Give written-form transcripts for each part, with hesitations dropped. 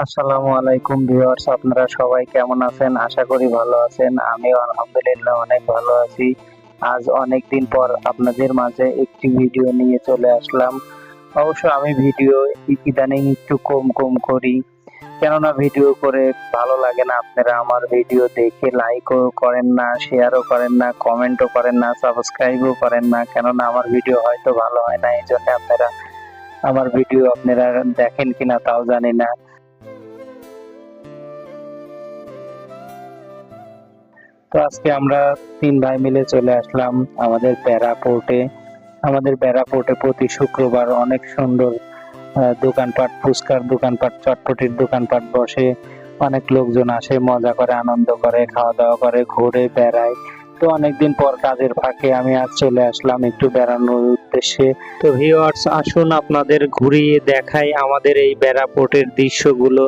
আসসালামু আলাইকুম ভিউয়ার্স, আপনারা সবাই কেমন আছেন? আশা করি ভালো আছেন। আমিও আলহামদুলিল্লাহ অনেক ভালো আছি। আজ অনেক দিন পর আপনাদের মাঝে একটি ভিডিও নিয়ে চলে আসলাম। অবশ্য আমি ভিডিও ইদানিং একটু কম কম করি, কেননা ভিডিও করে ভালো লাগে না। আপনারা আমার ভিডিও দেখে লাইকও করেন না, শেয়ারও করেন না, কমেন্টও করেন না, সাবস্ক্রাইবও করেন না, কেননা আমার ভিডিও হয়তো ভালো হয় না। এই জন্য আমার ভিডিও আপনারা দেখেন কিনা তাও জানি না। তো আজকে আমরা তিন ভাই মিলে চলে আসলাম আমাদের বেড়া পোর্টে। আমাদের বেড়া পোর্টে প্রতি শুক্রবার অনেক সুন্দর দোকানপাট, ফুচকার দোকানপাট, চটপটির দোকানপাট বসে। অনেক লোকজন আসে, মজা করে, আনন্দ করে, খাওয়া দাওয়া করে, ঘুরে বেড়ায়। তো অনেকদিন পর কাজের ফাঁকে আমি আজ চলে আসলাম একটু বেড়ানোর উদ্দেশ্যে। তো ভিউয়ার্স, আসুন আপনাদের ঘুরিয়ে দেখাই আমাদের এই বেড়া পোর্টের দৃশ্যগুলো।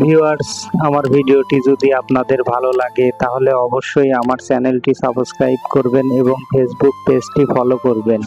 ভিউয়ার্স, আমার ভিডিওটি যদি আপনাদের ভালো লাগে তাহলে অবশ্যই আমার চ্যানেলটি সাবস্ক্রাইব করবেন এবং ফেসবুক পেজটি ফলো করবেন।